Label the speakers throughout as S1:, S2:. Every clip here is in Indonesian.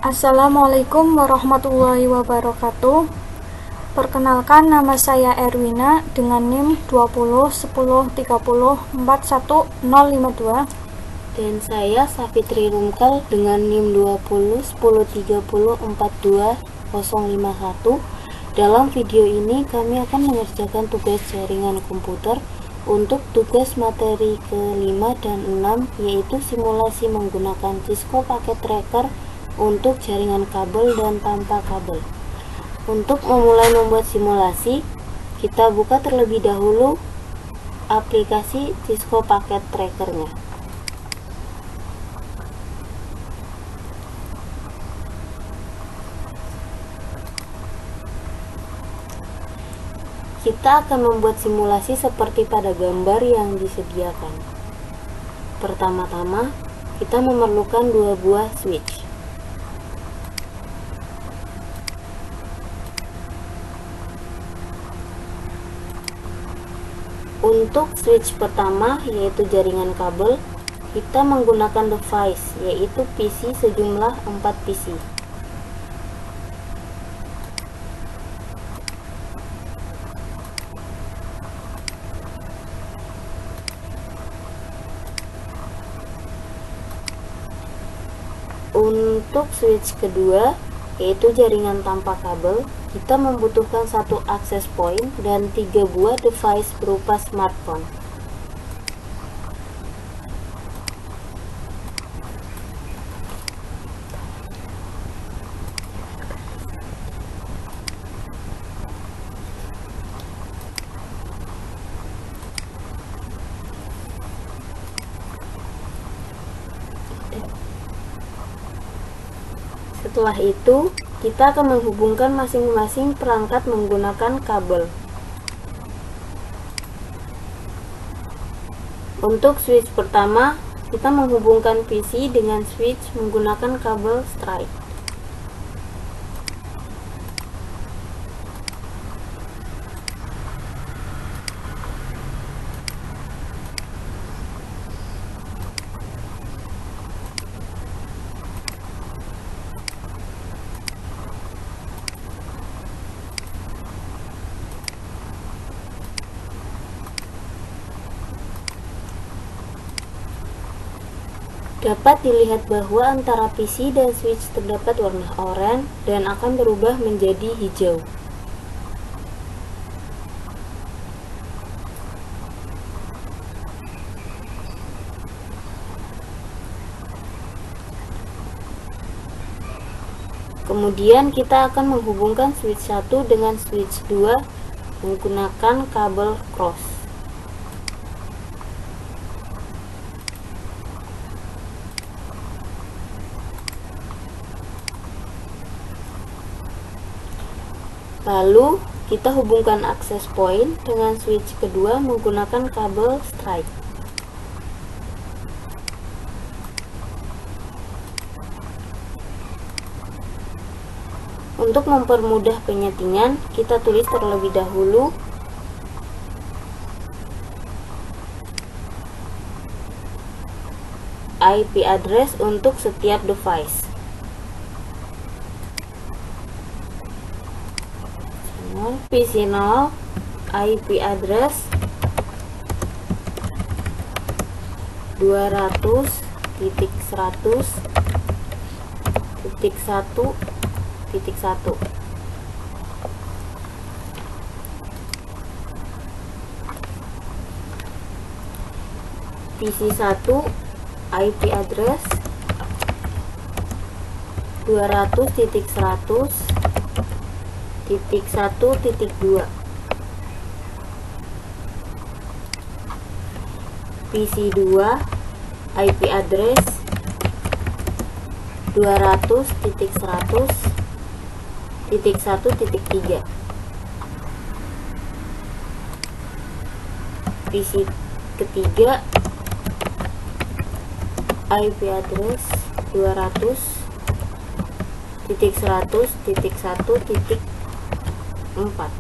S1: Assalamualaikum warahmatullahi wabarakatuh. Perkenalkan, nama saya Erwina dengan NIM 2010304152.
S2: Dan saya Safitri Rumkal dengan NIM 2010304251. Dalam video ini kami akan mengerjakan tugas jaringan komputer untuk tugas materi ke-5 dan 6, yaitu simulasi menggunakan Cisco Packet Tracker untuk jaringan kabel dan tanpa kabel. Untuk memulai membuat simulasi, kita buka terlebih dahulu aplikasi Cisco Packet Tracker-nya. Kita akan membuat simulasi seperti pada gambar yang disediakan. Pertama-tama, kita memerlukan 2 buah switch. Untuk switch pertama, yaitu jaringan kabel, kita menggunakan device, yaitu PC sejumlah 4 PC. Untuk switch kedua, yaitu jaringan tanpa kabel, kita membutuhkan 1 access point dan 3 buah device berupa smartphone. Setelah itu, kita akan menghubungkan masing-masing perangkat menggunakan kabel. Untuk switch pertama, kita menghubungkan PC dengan switch menggunakan kabel straight. Dapat dilihat bahwa antara PC dan switch terdapat warna oranye dan akan berubah menjadi hijau. Kemudian kita akan menghubungkan switch 1 dengan switch 2 menggunakan kabel cross. Lalu, kita hubungkan access point dengan switch kedua menggunakan kabel straight. Untuk mempermudah penyetingan, kita tulis terlebih dahulu IP address untuk setiap device. PC 0 IP address 200.100.1.1 PC 1 IP address 200.100.1.2 PC 2 IP address 200.100.1.3 PC ketiga IP address 200.100.1.4.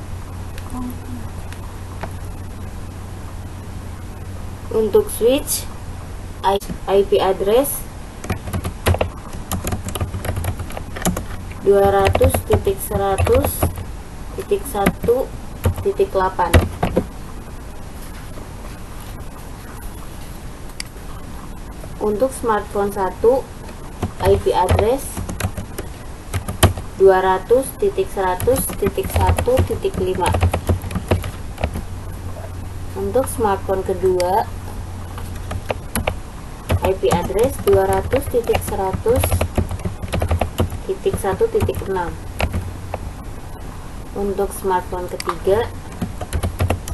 S2: Untuk switch IP address 200.100.1.8. Untuk smartphone 1, IP address 200.100.1.5. Untuk smartphone kedua, IP address 200.100.1.6. Untuk smartphone ketiga,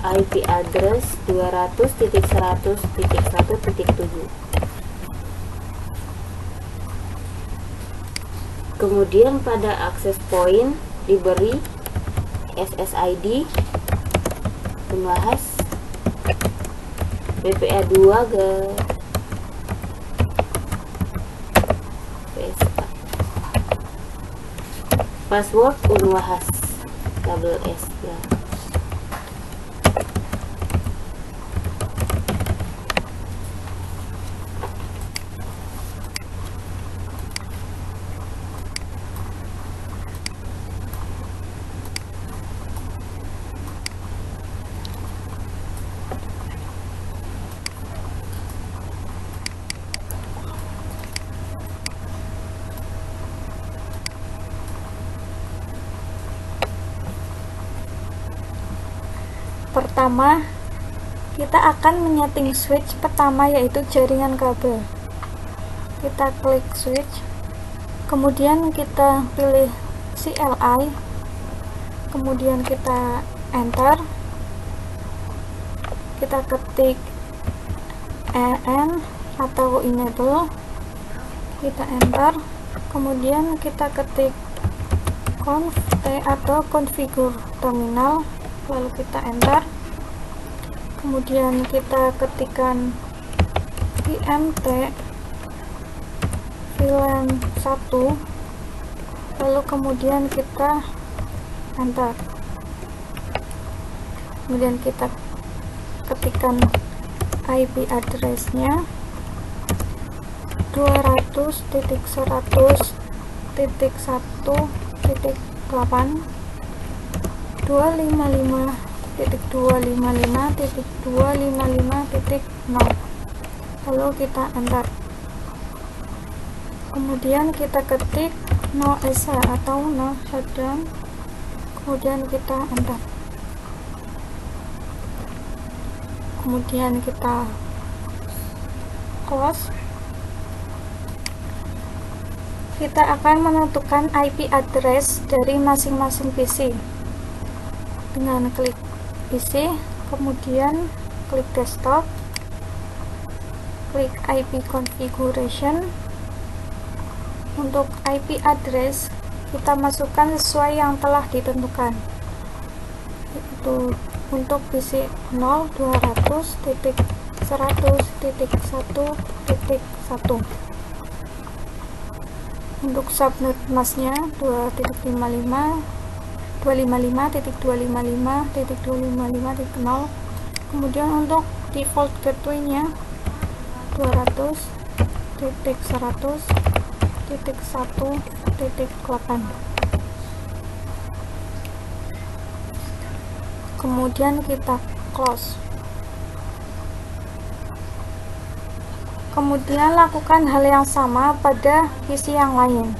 S2: IP address 200.100.1.7. Kemudian pada access point diberi SSID, pembahas BPA2 ke PSK, password Unwahas double S ya.
S1: Pertama, kita akan menyeting switch pertama, yaitu jaringan kabel. Kita klik switch, kemudian kita pilih CLI, kemudian kita enter, kita ketik EN atau enable, kita enter, kemudian kita ketik conf atau configure terminal, lalu kita enter, kemudian kita ketikkan IMT VLAN 1, lalu kemudian kita enter, kemudian kita ketikkan IP address-nya 200.100.1.8 255.255.255.0, lalu kita enter, kemudian kita ketik no ESA atau no shutdown, kemudian kita enter, kemudian kita close. Kita akan menentukan IP address dari masing-masing PC dengan klik PC, kemudian klik desktop, klik IP configuration. Untuk IP address kita masukkan sesuai yang telah ditentukan, yaitu untuk PC 0 200.100.1.1. untuk subnet masknya 255.255.255.0. kemudian untuk default gateway nya 200.100.1.8. kemudian kita close. Kemudian lakukan hal yang sama pada PC yang lain.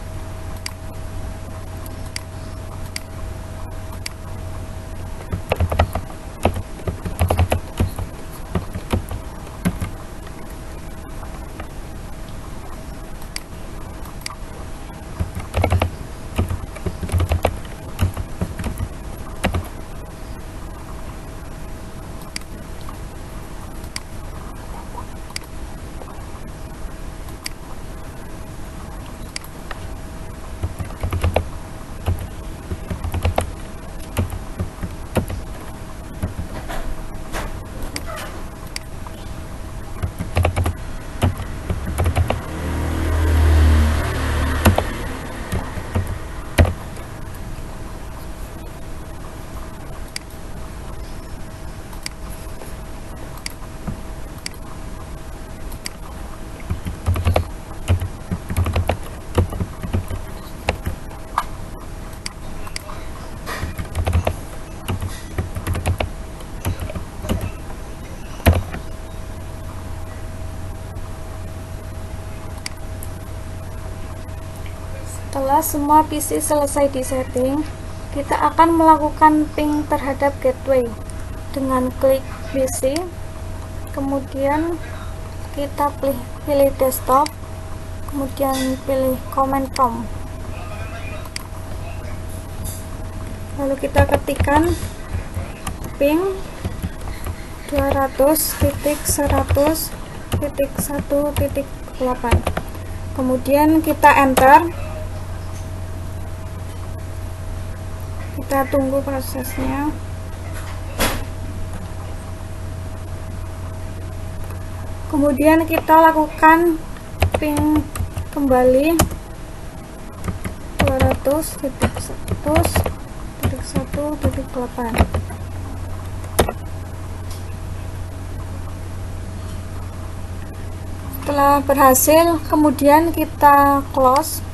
S1: Setelah semua PC selesai disetting, kita akan melakukan ping terhadap gateway dengan klik PC, kemudian kita pilih desktop, kemudian pilih command prompt, lalu kita ketikkan ping 200.100.1.8, kemudian kita enter. Kita tunggu prosesnya. Kemudian kita lakukan ping kembali 200.100.1.8. Setelah berhasil, kemudian kita close.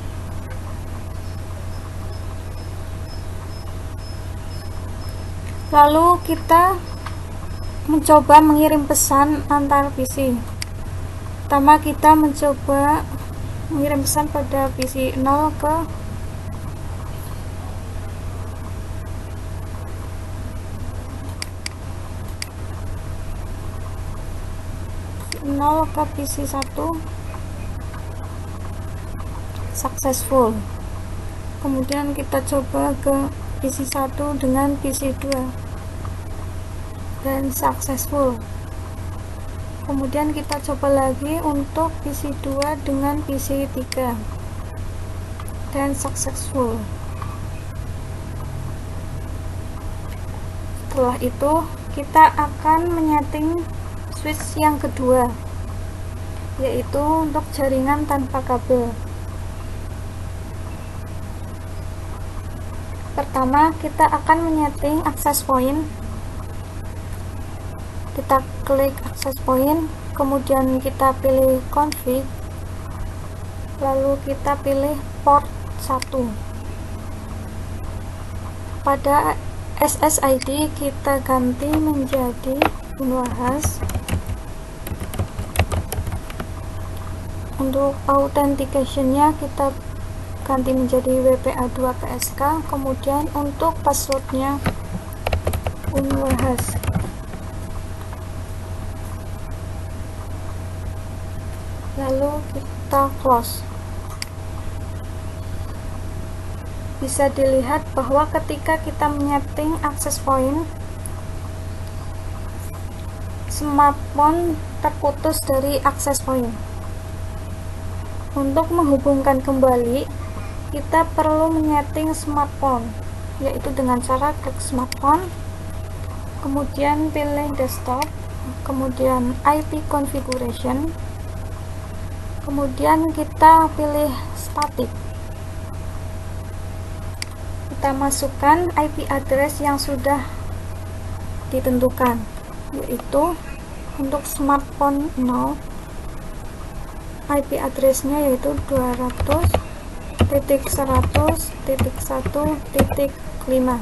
S1: Lalu kita mencoba mengirim pesan antar PC. Pertama kita mencoba mengirim pesan pada PC 0 ke PC 1, successful. Kemudian kita coba ke PC 1 dengan PC 2 dan successful. Kemudian kita coba lagi untuk PC 2 dengan PC 3 dan successful. Setelah itu kita akan menyeting switch yang kedua, yaitu untuk jaringan tanpa kabel. Pertama, kita akan menyeting access point. Kita klik access point, kemudian kita pilih config, lalu kita pilih port 1. Pada SSID kita ganti menjadi Unwahas. Untuk authentication-nya kita ganti menjadi WPA2PSK, kemudian untuk passwordnya Unwahas. Lalu kita close. Bisa dilihat bahwa ketika kita menyeting access point, smartphone terputus dari access point. Untuk menghubungkan kembali, kita perlu menyeting smartphone, yaitu dengan cara klik smartphone, kemudian pilih desktop, kemudian IP configuration, kemudian kita pilih static. Kita masukkan IP address yang sudah ditentukan, yaitu untuk smartphone 0, IP addressnya yaitu 200.100.1.5.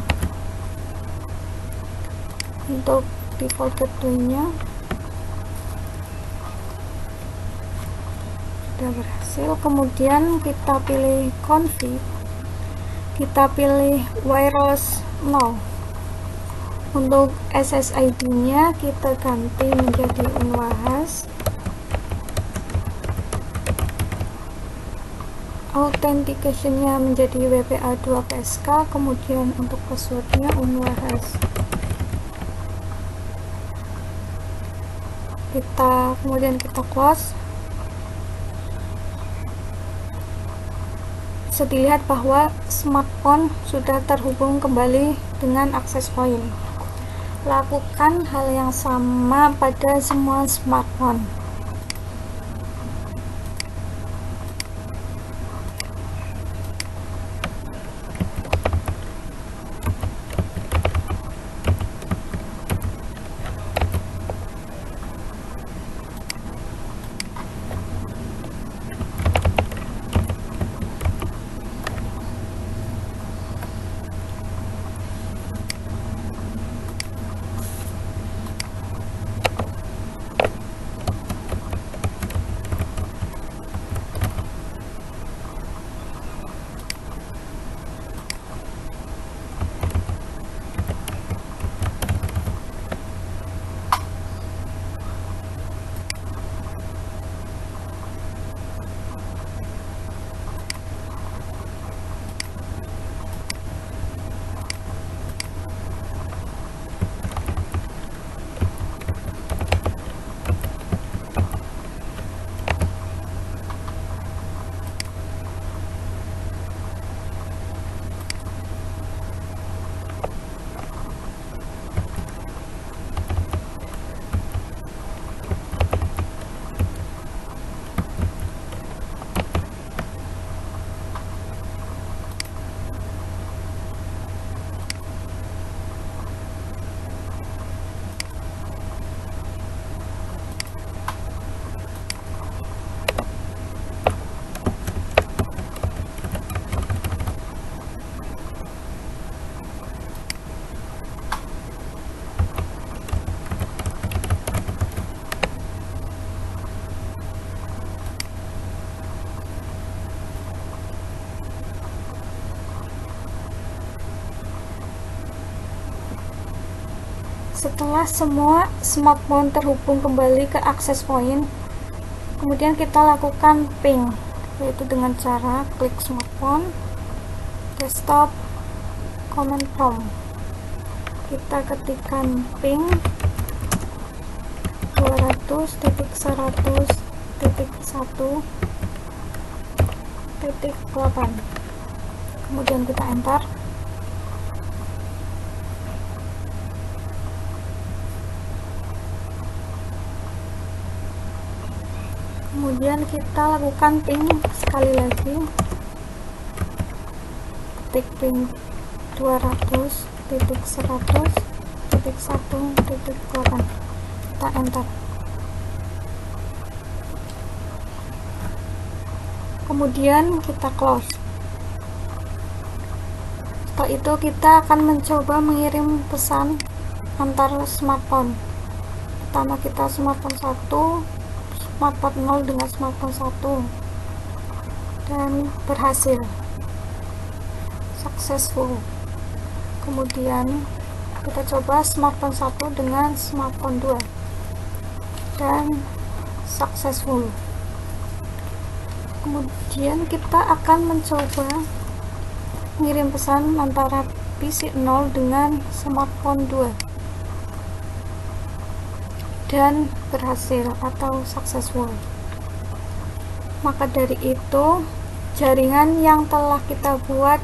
S1: Untuk default gateway-nya sudah berhasil. Kemudian kita pilih config, kita pilih wireless 0. Untuk SSID-nya kita ganti menjadi Unwahas. Authentication-nya menjadi WPA2PSK, kemudian untuk passwordnya Unwahas. Kemudian kita close. Bisa dilihat bahwa smartphone sudah terhubung kembali dengan access point. Lakukan hal yang sama pada semua smartphone. Setelah semua smartphone terhubung kembali ke access point, kemudian kita lakukan ping, yaitu dengan cara klik smartphone, desktop, command prompt. Kita ketikkan ping 200.100.1.8, kemudian kita enter. Kemudian kita lakukan ping sekali lagi, ketik ping 200.100.1.8, kita enter. Kemudian kita close. Setelah itu kita akan mencoba mengirim pesan antar smartphone. Pertama kita smartphone 1, smartphone 0 dengan smartphone 1, dan berhasil, successful. Kemudian kita coba smartphone 1 dengan smartphone 2 dan successful. Kemudian kita akan mencoba mengirim pesan antara PC 0 dengan smartphone 2 dan berhasil atau successful. Maka dari itu, jaringan yang telah kita buat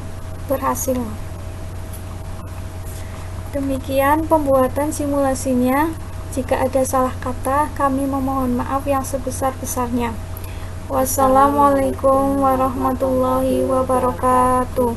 S1: berhasil. Demikian pembuatan simulasinya. Jika ada salah kata, kami memohon maaf yang sebesar-besarnya. Wassalamualaikum warahmatullahi wabarakatuh.